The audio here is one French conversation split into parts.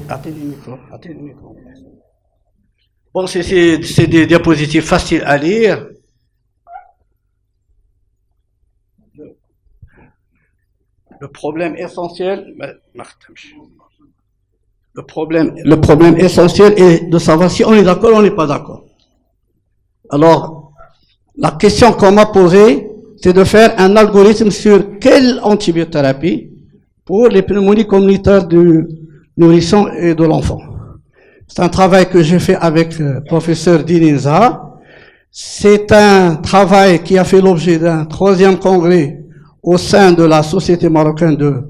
Attendez le micro. Attendez le micro. Bon, c'est des diapositives faciles à lire. Le problème essentiel, le problème essentiel est de savoir si on est d'accord ou on n'est pas d'accord. Alors, la question qu'on m'a posée, c'est de faire un algorithme sur quelle antibiothérapie pour les pneumonies communautaires du nourrisson et de l'enfant. C'est un travail que j'ai fait avec le professeur Dininza. C'est un travail qui a fait l'objet d'un 3e congrès au sein de la Société marocaine de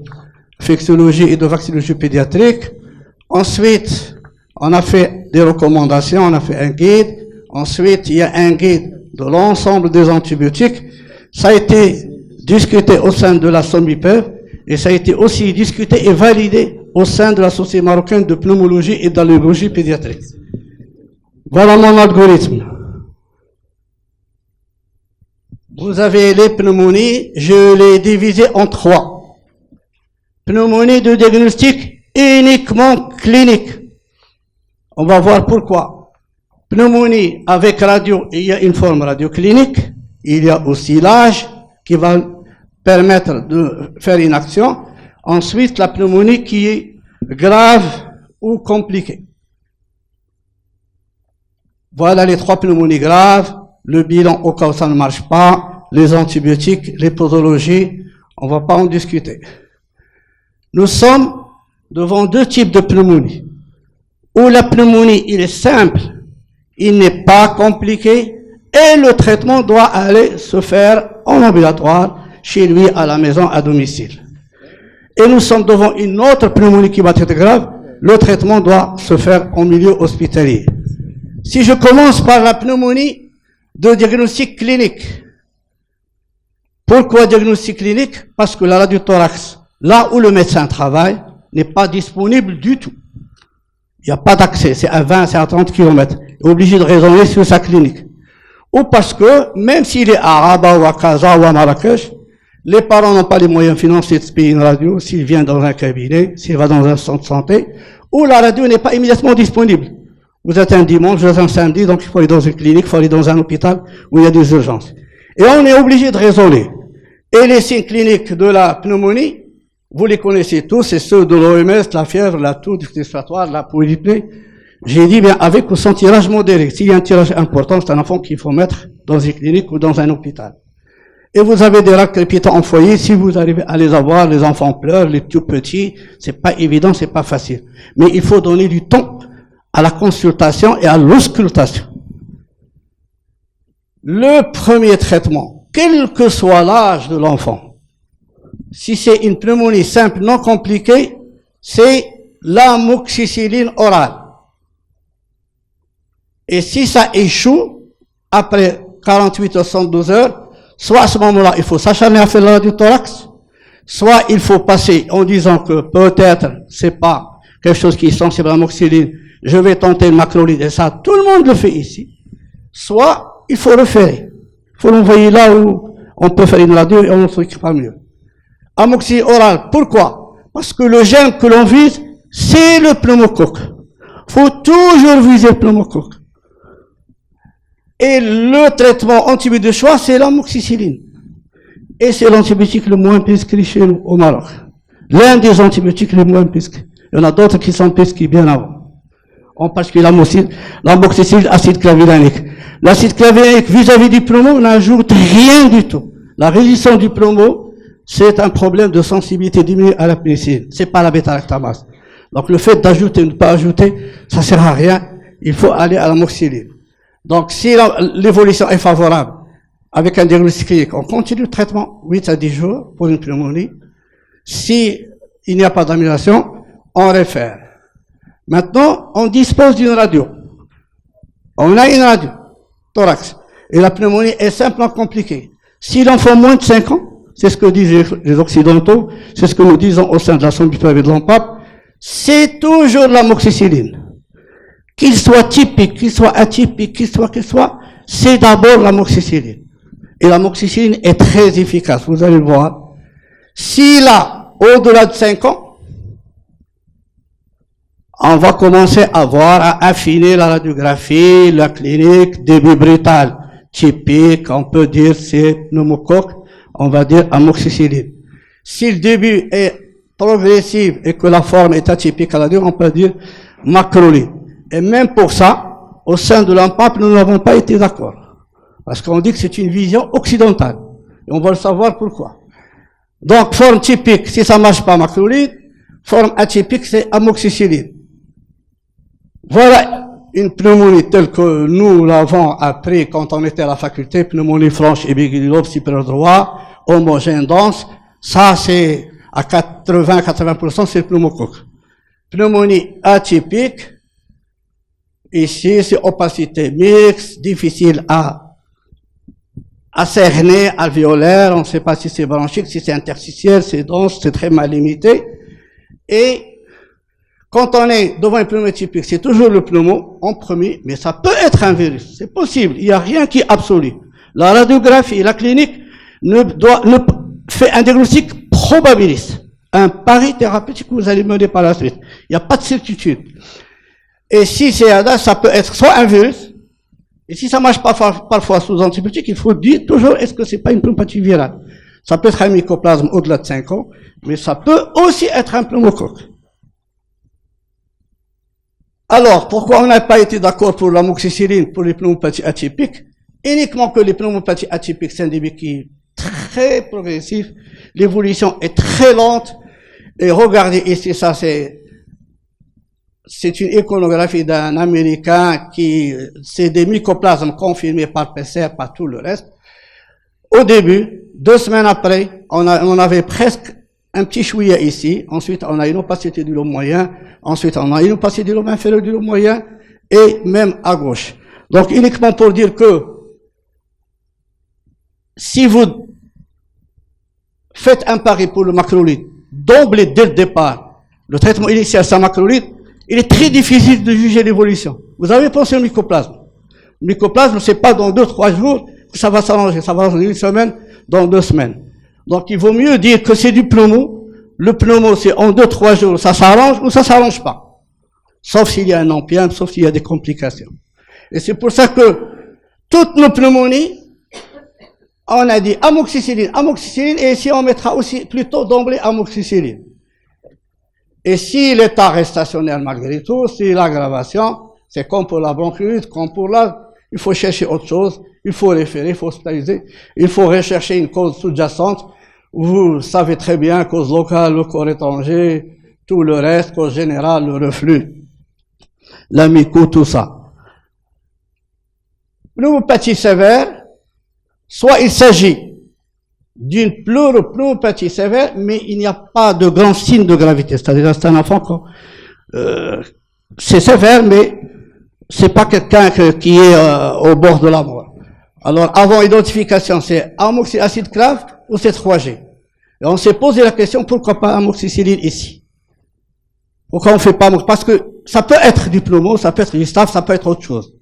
infectiologie et de vaccinologie pédiatrique. Ensuite, on a fait des recommandations, on a fait un guide. Ensuite, il y a un guide de l'ensemble des antibiotiques. Ça a été discuté au sein de la SOMIPEV et ça a été aussi discuté et validé au sein de la Société marocaine de pneumologie et d'allergologie pédiatrique. Voilà mon algorithme. Vous avez les pneumonies, je les divisé en 3. Pneumonie de diagnostic uniquement clinique. On va voir pourquoi. Pneumonie avec radio, il y a une forme radioclinique. Il y a aussi l'âge qui va permettre de faire une action. Ensuite, la pneumonie qui est grave ou compliquée. Voilà les 3 pneumonies graves. Le bilan au cas où ça ne marche pas, les antibiotiques, les posologies, on ne va pas en discuter. Nous sommes devant 2 types de pneumonie. Où la pneumonie, il est simple, il n'est pas compliqué, et le traitement doit aller se faire en ambulatoire, chez lui, à la maison, à domicile. Et nous sommes devant une autre pneumonie qui va être grave, le traitement doit se faire en milieu hospitalier. Si je commence par la pneumonie de diagnostic clinique. Pourquoi diagnostic clinique? Parce que la radiothorax, là où le médecin travaille, n'est pas disponible du tout. Il n'y a pas d'accès, c'est à 20, c'est à 30 km. Il est obligé de raisonner sur sa clinique. Ou parce que, même s'il est à Rabat ou à Casa ou à Marrakech, les parents n'ont pas les moyens financiers de se payer une radio, s'il vient dans un cabinet, s'il va dans un centre de santé, où la radio n'est pas immédiatement disponible. Vous êtes un dimanche, vous êtes un samedi, donc il faut aller dans une clinique, il faut aller dans un hôpital où il y a des urgences. Et on est obligé de raisonner. Et les signes cliniques de la pneumonie, vous les connaissez tous, c'est ceux de l'OMS, la fièvre, la toux, difficulté respiratoire, la polypnée. J'ai dit bien avec ou sans tirage modéré. S'il y a un tirage important, c'est un enfant qu'il faut mettre dans une clinique ou dans un hôpital. Et vous avez des racks crépitants en foyer, si vous arrivez à les avoir, les enfants pleurent, les tout petits, c'est pas évident, c'est pas facile. Mais il faut donner du temps à la consultation et à l'auscultation. Le premier traitement, quel que soit l'âge de l'enfant, si c'est une pneumonie simple, non compliquée, c'est l'amoxicilline orale. Et si ça échoue, après 48 ou 72 heures, soit à ce moment-là, il faut s'acharner à faire la radiothorax, soit il faut passer en disant que peut-être c'est pas quelque chose qui est sensible à l'amoxicilline, je vais tenter le macrolide, et ça, tout le monde le fait ici. Soit, il faut référer. Il faut l'envoyer là où on peut faire une radio et on ne s'occupe pas mieux. Amoxicilline orale, pourquoi? Parce que le gène que l'on vise, c'est le pneumocoque. Il faut toujours viser le pneumocoque. Et le traitement antibiotique de choix, c'est l'amoxicilline. Et c'est l'antibiotique le moins prescrit chez nous, au Maroc. L'un des antibiotiques les moins prescrits. Il y en a d'autres qui sont prescrits bien avant. En particulier l'amoxicilline, acide clavulanique. L'acide clavulanique, vis-à-vis du pneumo, n'ajoute rien du tout. La résistance du pneumo, c'est un problème de sensibilité diminuée à la pénicilline. C'est pas la bêta-lactamase. Donc le fait d'ajouter ou de ne pas ajouter, ça sert à rien. Il faut aller à l'amoxicilline. Donc si l'évolution est favorable, avec un diagnostic clinique, on continue le traitement 8 à 10 jours pour une pneumonie. Si il n'y a pas d'amélioration, on réfère. Maintenant, on dispose d'une radio. On a une radio, thorax. Et la pneumonie est simplement compliquée. S'il en faut moins de 5 ans, c'est ce que disent les Occidentaux, c'est ce que nous disons au sein de la SOMIPEV et de l'ONPAP, c'est toujours l'amoxicilline. Qu'il soit typique, qu'il soit atypique, qu'il soit, c'est d'abord l'amoxicilline. Et l'amoxicilline est très efficace, vous allez le voir. S'il a au-delà de 5 ans, on va commencer à voir, à affiner la radiographie, la clinique, début brutal, typique, on peut dire c'est pneumocoque, on va dire amoxicilline. Si le début est progressif et que la forme est atypique à la durée, on peut dire macrolide. Et même pour ça, au sein de l'ANPAP, nous n'avons pas été d'accord. Parce qu'on dit que c'est une vision occidentale. Et on va le savoir pourquoi. Donc, forme typique, si ça ne marche pas, macrolide. Forme atypique, c'est amoxicilline. Voilà une pneumonie telle que nous l'avons appris quand on était à la faculté, pneumonie franche et lobe supérieur droit, homogène dense. Ça, c'est à 80-80%, c'est le pneumocoque. Pneumonie atypique, ici, c'est opacité mixte, difficile à cerner, alvéolaire, on ne sait pas si c'est bronchique, si c'est interstitiel, c'est dense, c'est très mal limité. Et quand on est devant une pneumonie typique, c'est toujours le pneumo en premier, mais ça peut être un virus, c'est possible, il n'y a rien qui est absolu. La radiographie, la clinique ne fait un diagnostic probabiliste, un pari thérapeutique que vous allez mener par la suite. Il n'y a pas de certitude. Et si c'est ADA, ça peut être soit un virus, et si ça marche pas parfois sous antibiotiques, il faut dire toujours est-ce que c'est pas une pneumopathie virale. Ça peut être un mycoplasme au-delà de 5 ans, mais ça peut aussi être un pneumocoque. Alors, pourquoi on n'a pas été d'accord pour l'amoxicilline pour les pneumopathies atypiques? Uniquement que les pneumopathies atypiques, c'est un début qui est très progressif, l'évolution est très lente, et regardez ici, ça c'est une iconographie d'un Américain c'est des mycoplasmes confirmés par PCR, par tout le reste. Au début, 2 semaines après, on avait presque un petit chouïa ici, ensuite on a une opacité du lobe moyen, ensuite on a une opacité du lobe inférieur du lobe moyen, et même à gauche. Donc uniquement pour dire que si vous faites un pari pour le macrolide, d'emblée dès le départ, le traitement initial c'est un macrolide, il est très difficile de juger l'évolution. Vous avez pensé au mycoplasme. Le mycoplasme, c'est pas dans 2-3 jours que ça va s'arranger. Ça va dans 1 semaine, dans 2 semaines. Donc, il vaut mieux dire que c'est du pneumo. Le pneumo, c'est en 2-3 jours, ça s'arrange ou ça s'arrange pas. Sauf s'il y a un empième, sauf s'il y a des complications. Et c'est pour ça que toutes nos pneumonies, on a dit amoxicilline, et ici on mettra aussi plutôt d'emblée amoxicilline. Et si l'état reste stationnaire malgré tout, si l'aggravation, c'est comme pour la bronchite, comme pour il faut chercher autre chose, il faut référer, il faut hospitaliser, il faut rechercher une cause sous-jacente. Vous savez très bien, cause locale, le corps étranger, tout le reste, cause générale, le reflux, la myco, tout ça. Pneumopathie sévère, soit il s'agit d'une pleuropneumopathie sévère, mais il n'y a pas de grand signe de gravité. C'est-à-dire c'est un enfant c'est sévère, mais c'est pas quelqu'un qui est au bord de la mort. Alors, avant identification, c'est amoxicilline grave ou c'est 3G. Et on s'est posé la question, pourquoi pas amoxicilline ici? Pourquoi on fait pas parce que ça peut être du pneumo, ça peut être du staph, ça peut être autre chose.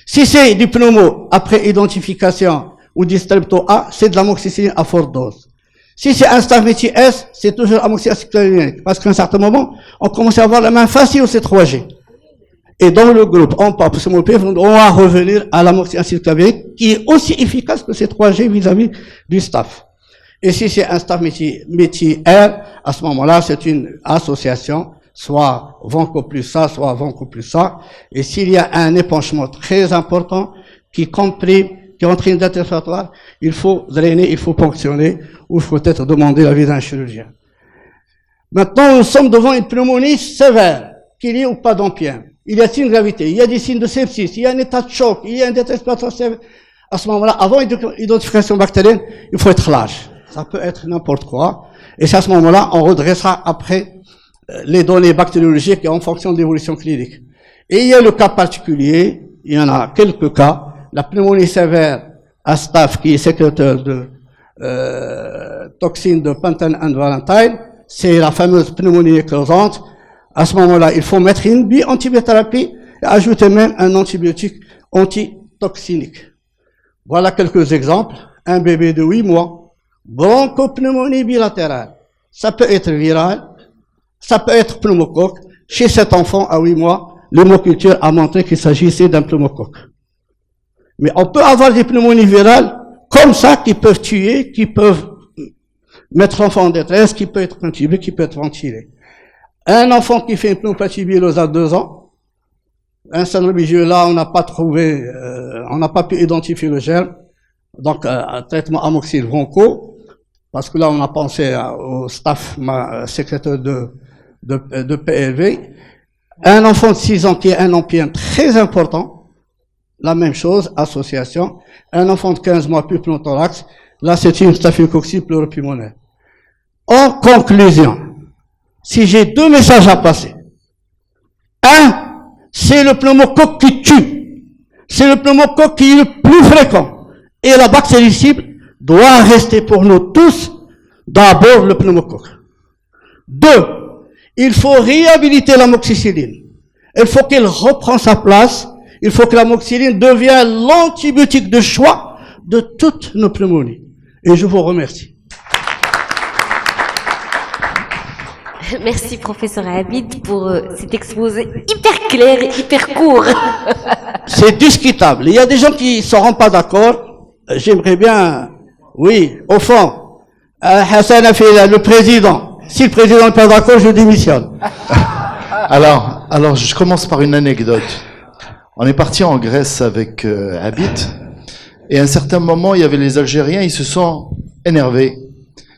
Si c'est du pneumo après identification ou du strepto A, c'est de l'amoxicilline à forte dose. Si c'est un staphylococcus S, c'est toujours amoxicilline, parce qu'à un certain moment, on commence à avoir la main facile au C3G. Et dans le groupe, on va revenir à l'amoxicilline qui est aussi efficace que C3G vis-à-vis du staph. Et si c'est un staph métier R, à ce moment-là, c'est une association, soit vanco plus ça, soit vanco plus ça. Et s'il y a un épanchement très important qui comprime, qui entraîne d'interfératoire, il faut drainer, il faut ponctionner, ou il faut peut-être demander l'avis d'un chirurgien. Maintenant, nous sommes devant une pneumonie sévère, qu'il y ait ou pas d'empième. Il y a signes de gravité, il y a des signes de sepsis, il y a un état de choc, il y a un état respiratoire sévère. À ce moment-là, avant l'identification bactérienne, il faut être large. Ça peut être n'importe quoi. Et c'est à ce moment-là, on redressera après les données bactériologiques et en fonction de l'évolution clinique. Et il y a le cas particulier, il y en a quelques cas, la pneumonie sévère à staph qui est sécréteur de toxine de pentane and valentine, c'est la fameuse pneumonie écrasante. À ce moment-là, il faut mettre une antibiothérapie et ajouter même un antibiotique antitoxinique. Voilà quelques exemples. Un bébé de 8 mois, bronchopneumonie bilatérale. Ça peut être viral, ça peut être pneumocoque, Chez cet enfant, à 8 mois, l'hémoculture a montré qu'il s'agissait d'un pneumocoque. Mais on peut avoir des pneumonies virales comme ça qui peuvent tuer, qui peuvent mettre l'enfant en détresse, qui peut être intubé, qui peut être ventilé. Un enfant qui fait une pneumopathie virale à 2 ans, un syndrome là, on n'a pas trouvé, on n'a pas pu identifier le germe, donc un traitement amoxyl broncho, parce que là on a pensé au staff secrétaire de PLV. Un enfant de 6 ans qui est un empien très important, la même chose, association. Un enfant de 15 mois plus pneumothorax, là c'est une staphylococcus pleuropulmonaire. En conclusion, si j'ai 2 messages à passer, un, c'est le pneumocoque qui tue, c'est le pneumocoque qui est le plus fréquent, et la bactérie cible doit rester pour nous tous d'abord le pneumocoque. 2, il faut réhabiliter l'amoxicilline. Il faut qu'elle reprenne sa place. Il faut que l'amoxicilline devienne l'antibiotique de choix de toutes nos pneumonies. Et je vous remercie. Merci, professeur Habib, pour cet exposé hyper clair et hyper court. C'est discutable. Il y a des gens qui ne seront pas d'accord. J'aimerais bien, oui, au fond, Hassan a fait le président. Si le président n'est pas d'accord, je démissionne. Alors, je commence par une anecdote. On est parti en Grèce avec Habib, et à un certain moment, il y avait les Algériens, ils se sont énervés.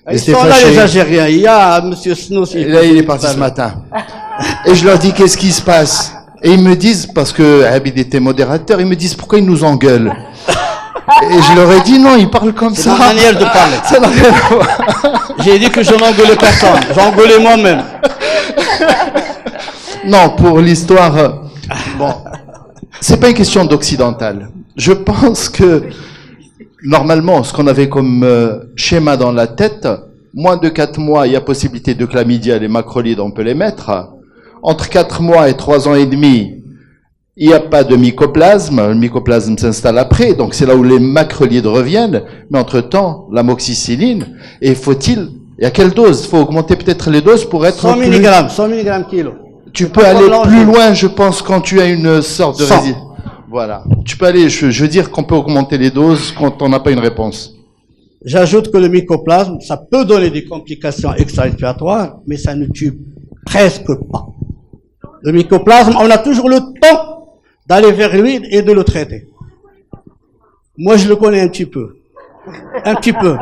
Ils sont là, les Algériens. Il y a M. Snow. Et là, il est parti ce matin. Et je leur dis, qu'est-ce qui se passe? Et ils me disent, parce que Habib était modérateur, ils me disent, pourquoi ils nous engueulent? Et je leur ai dit, non, ils parlent comme ça. C'est ma manière de parler. Ça n'a rien à voir. J'ai dit que je n'engueulais personne. J'engueulais moi-même. Non, pour l'histoire, bon, c'est pas une question d'occidental. Je pense que, normalement, ce qu'on avait comme schéma dans la tête, moins de 4 mois, il y a possibilité de chlamydia, les macrolides, on peut les mettre. Entre 4 mois et 3 ans et demi, il n'y a pas de mycoplasme. Le mycoplasme s'installe après, donc c'est là où les macrolides reviennent. Mais entre-temps, l'amoxicilline, et il y a quelle dose? Il faut augmenter peut-être les doses pour être 100 mg, 100 mg kilo. Tu peux aller plus loin, je pense, quand tu as une sorte de résistance. Voilà. Tu peux aller, je veux dire qu'on peut augmenter les doses quand on n'a pas une réponse. J'ajoute que le mycoplasme, ça peut donner des complications extra-respiratoires, mais ça ne tue presque pas. Le mycoplasme, on a toujours le temps d'aller vers lui et de le traiter. Moi, je le connais un petit peu. Un petit peu.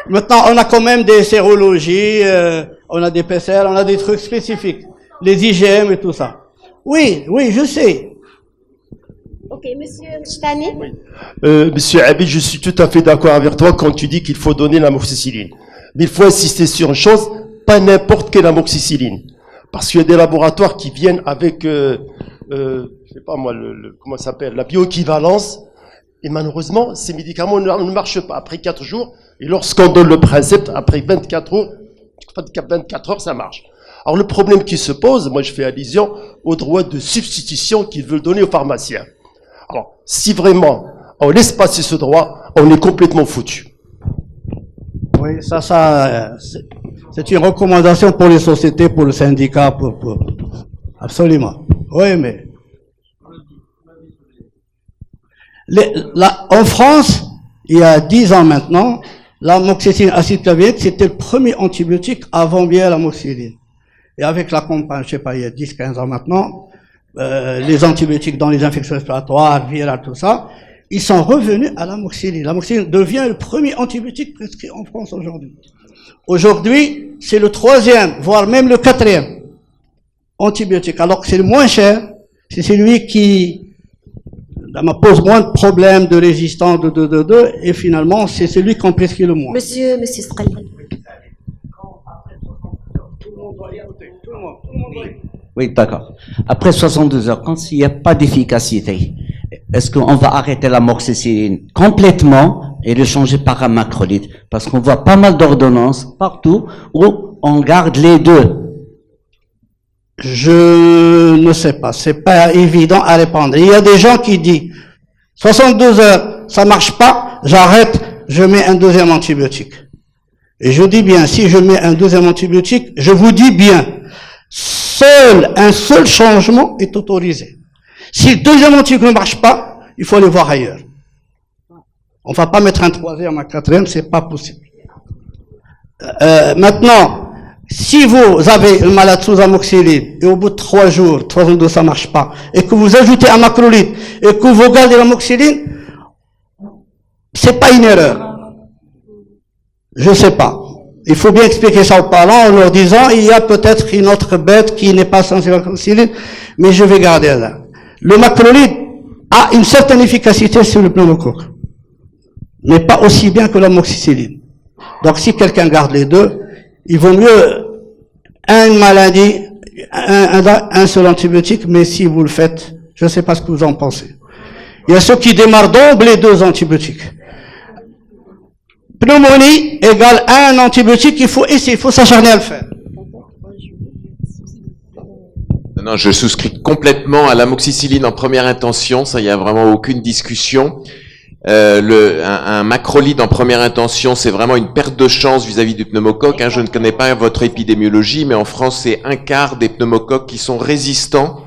Maintenant, on a quand même des sérologies, on a des PCR, on a des trucs spécifiques. Les IgM et tout ça. Oui, je sais. Ok, monsieur Mchtani. Monsieur Habib, je suis tout à fait d'accord avec toi quand tu dis qu'il faut donner l'amoxicilline. Mais il faut insister sur une chose, pas n'importe quelle amoxicilline. Parce qu'il y a des laboratoires qui viennent avec, je sais pas moi, comment ça s'appelle, la bioéquivalence. Et malheureusement, ces médicaments ne marchent pas après 4 jours. Et lorsqu'on donne le principe, après 24 heures, ça marche. Alors le problème qui se pose, moi je fais allusion au droit de substitution qu'ils veulent donner aux pharmaciens. Alors, si vraiment on laisse passer ce droit, on est complètement foutu. Oui, c'est une recommandation pour les sociétés, pour le syndicat, absolument. Oui, mais en France, il y a 10 ans maintenant, l'amoxicilline acide clavulanique, c'était le premier antibiotique avant bien l'amoxicilline. Et avec la campagne, je sais pas, il y a 10-15 ans maintenant, les antibiotiques dans les infections respiratoires, virales, tout ça, ils sont revenus à l'amoxicilline. L'amoxicilline devient le premier antibiotique prescrit en France aujourd'hui. Aujourd'hui, c'est le 3e, voire même le 4e antibiotique. Alors que c'est le moins cher, c'est celui qui pose moins de problèmes de résistance, et finalement, c'est celui qu'on prescrit le moins. Monsieur Sqali. Oui, d'accord. Après 62 heures, quand il n'y a pas d'efficacité, est-ce qu'on va arrêter l'amoxicilline complètement et le changer par un macrolide? Parce qu'on voit pas mal d'ordonnances partout où on garde les deux. Je ne sais pas, c'est pas évident à répondre. Il y a des gens qui disent 62 heures, ça marche pas, j'arrête, je mets un 2e antibiotique. Et je dis bien, si je mets un 2e antibiotique, je vous dis bien, un seul changement est autorisé. Si le deuxième antibiootique ne marche pas, il faut aller voir ailleurs. On ne va pas mettre un troisième, un quatrième, c'est pas possible. Maintenant, si vous avez une malade sous amoxicilline et au bout de 3 jours ça ne marche pas, et que vous ajoutez un macrolide et que vous gardez l'amoxicilline, c'est pas une erreur. Je sais pas. Il faut bien expliquer ça aux parents en leur disant il y a peut-être une autre bête qui n'est pas sensible à l'amoxicilline, mais je vais garder là. Le macrolide a une certaine efficacité sur le pneumocoque, mais pas aussi bien que l'amoxicilline. Donc si quelqu'un garde les deux, il vaut mieux une maladie, un seul antibiotique, mais si vous le faites, je ne sais pas ce que vous en pensez. Il y a ceux qui démarrent d'emblée 2 antibiotiques. Pneumonie égale un antibiotique, il faut essayer, il faut s'acharner à le faire. Non, je souscris complètement à l'amoxicilline en première intention, ça, il n'y a vraiment aucune discussion. Un macrolide en première intention, c'est vraiment une perte de chance vis-à-vis du pneumocoque. Je ne connais pas votre épidémiologie, mais en France, c'est 1/4 des pneumocoques qui sont résistants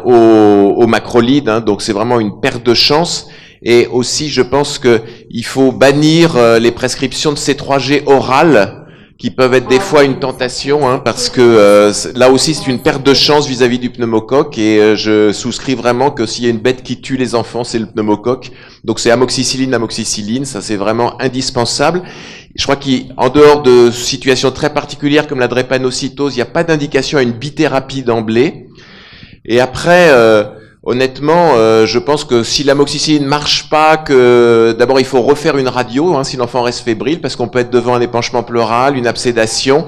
au macrolide, donc c'est vraiment une perte de chance. Et aussi, je pense que il faut bannir les prescriptions de C3G orales, qui peuvent être des fois une tentation, parce que là aussi c'est une perte de chance vis-à-vis du pneumocoque, et je souscris vraiment que s'il y a une bête qui tue les enfants, c'est le pneumocoque. Donc c'est amoxicilline, ça c'est vraiment indispensable. Je crois qu'en dehors de situations très particulières comme la drépanocytose, il n'y a pas d'indication à une bithérapie d'emblée. Et après, honnêtement, je pense que si l'amoxicilline ne marche pas, que d'abord il faut refaire une radio, si l'enfant reste fébrile, parce qu'on peut être devant un épanchement pleural, une absédation,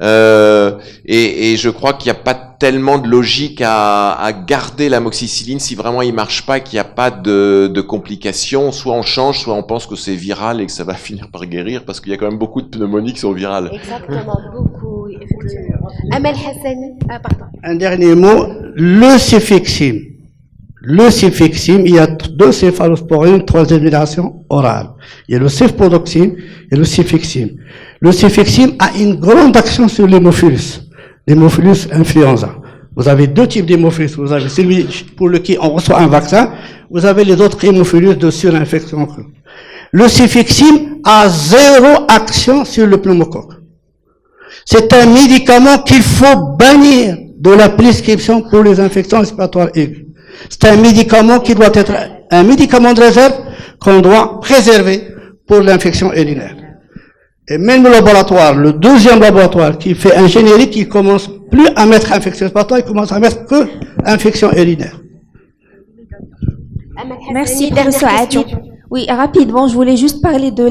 et je crois qu'il n'y a pas tellement de logique à garder l'amoxicilline si vraiment il marche pas, qu'il n'y a pas de complications. Soit on change, soit on pense que c'est viral et que ça va finir par guérir, parce qu'il y a quand même beaucoup de pneumonies qui sont virales. Exactement, beaucoup, effectivement. Amel Hassani, pardon. Un dernier mot, le cefixime. Le cefixime, il y a 2 céphalosporines, 3e génération orale. Il y a le cefpodoxime et le cefixime. Le cefixime a une grande action sur l'hémophilus influenza. Vous avez 2 types d'hémophilus. Vous avez celui pour lequel on reçoit un vaccin, vous avez les autres hémophilus de surinfection. Le cefixime a 0 action sur le pneumocoque. C'est un médicament qu'il faut bannir de la prescription pour les infections respiratoires aiguës. C'est un médicament qui doit être un médicament de réserve qu'on doit préserver pour l'infection urinaire. Et même le laboratoire, le 2e laboratoire qui fait un générique, il commence plus à mettre infection respiratoire, il commence à mettre que infection urinaire. Amel Hassani, Merci, dernière professeur question. Habib. Oui, rapidement, je voulais juste parler de